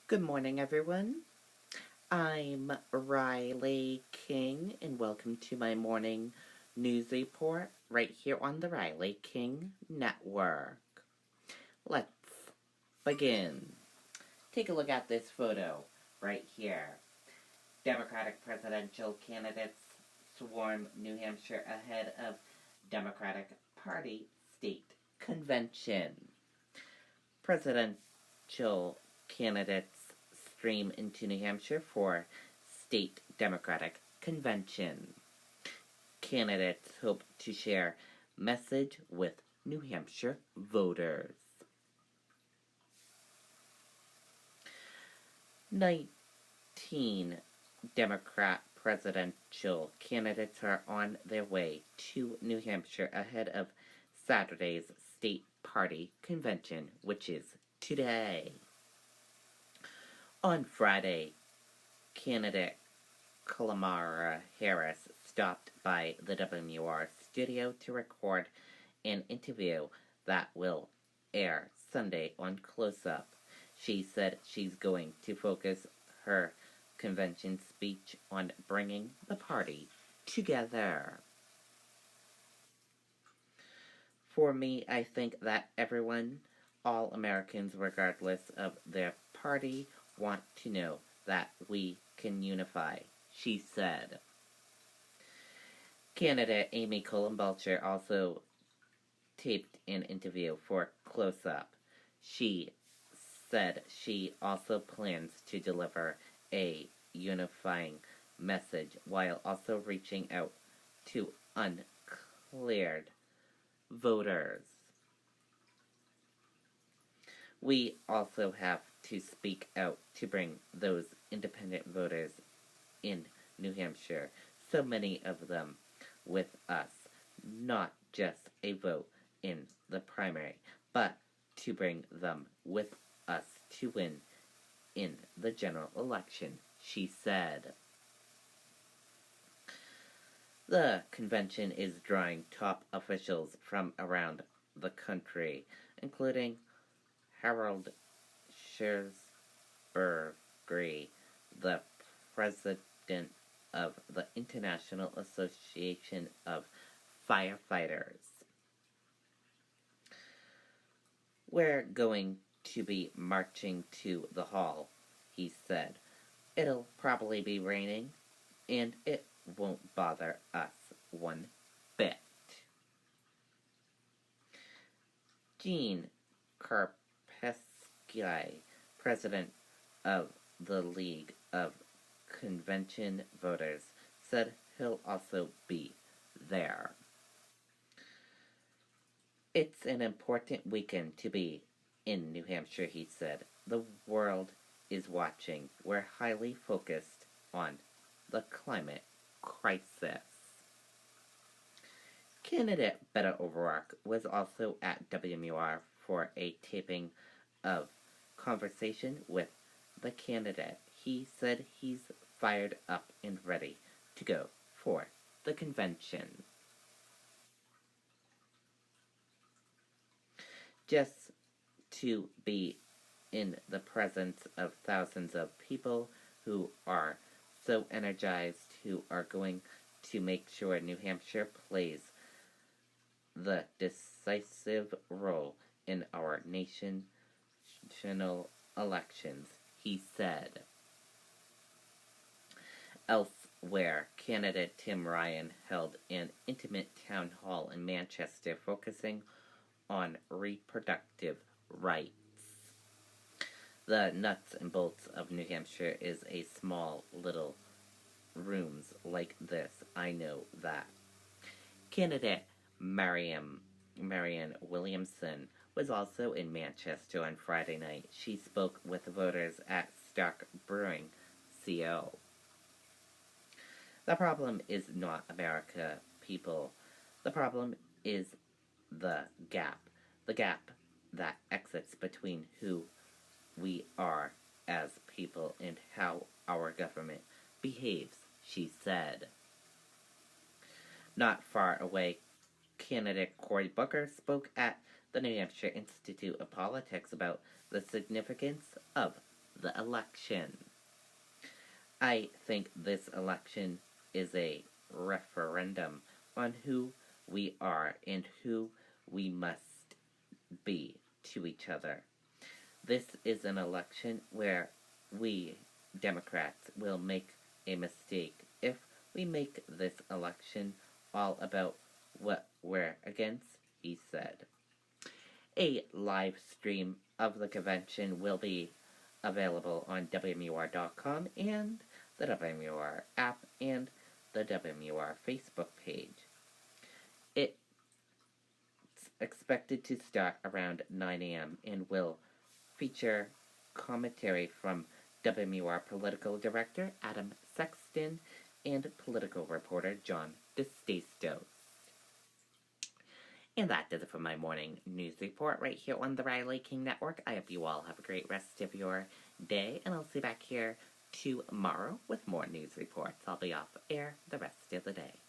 Good morning, everyone. I'm Riley King, and welcome to my morning news report right here on the Riley King Network. Let's begin. Take a look at this photo right here. Democratic presidential candidates swarm New Hampshire ahead of Democratic Party state convention. Presidential candidates stream into New Hampshire for state Democratic convention. Candidates hope to share message with New Hampshire voters. 19 Democrat presidential candidates are on their way to New Hampshire ahead of Saturday's state party convention, which is today. On Friday, candidate Kamala Harris stopped by the WMUR studio to record an interview that will air Sunday on Close Up. She said she's going to focus her convention speech on bringing the party together. For me, I think that everyone, all Americans, regardless of their party, want to know that we can unify, she said. Candidate Amy Klobuchar also taped an interview for Close Up. She said she also plans to deliver a unifying message while also reaching out to uncleared voters. We also have to speak out to bring those independent voters in New Hampshire, so many of them with us, not just a vote in the primary, but to bring them with us to win in the general election, she said. The convention is drawing top officials from around the country, including Harold Shrewsbury, the president of the International Association of Firefighters. We're going to be marching to the hall, he said. It'll probably be raining, and it won't bother us one bit. Gene Karpinski, president of the League of Convention Voters, said he'll also be there. It's an important weekend to be in New Hampshire, he said. The world is watching. We're highly focused on the climate crisis. Candidate Beto O'Rourke was also at WMUR for a taping of conversation with the candidate. He said he's fired up and ready to go for the convention. Just to be in the presence of thousands of people who are so energized, who are going to make sure New Hampshire plays the decisive role in our national elections, he said. Elsewhere, candidate Tim Ryan held an intimate town hall in Manchester focusing on reproductive rights. The nuts and bolts of New Hampshire is a small little rooms like this, I know that. Candidate Marianne Williamson was also in Manchester on Friday night. She spoke with voters at Stark Brewing CO. The problem is not America, people. The problem is the gap that exists between who we are as people and how our government behaves, she said. Not far away, candidate Cory Booker spoke at the New Hampshire Institute of Politics about the significance of the election. I think this election is a referendum on who we are and who we must be to each other. This is an election where we, Democrats, will make a mistake if we make this election all about what we're against, he said. A live stream of the convention will be available on WMUR.com and the WMUR app and the WMUR Facebook page. It's expected to start around 9 a.m. and will feature commentary from WMUR political director Adam Sexton and political reporter John DeStastos. And that does it for my morning news report right here on the Riley King Network. I hope you all have a great rest of your day, and I'll see you back here tomorrow with more news reports. I'll be off air the rest of the day.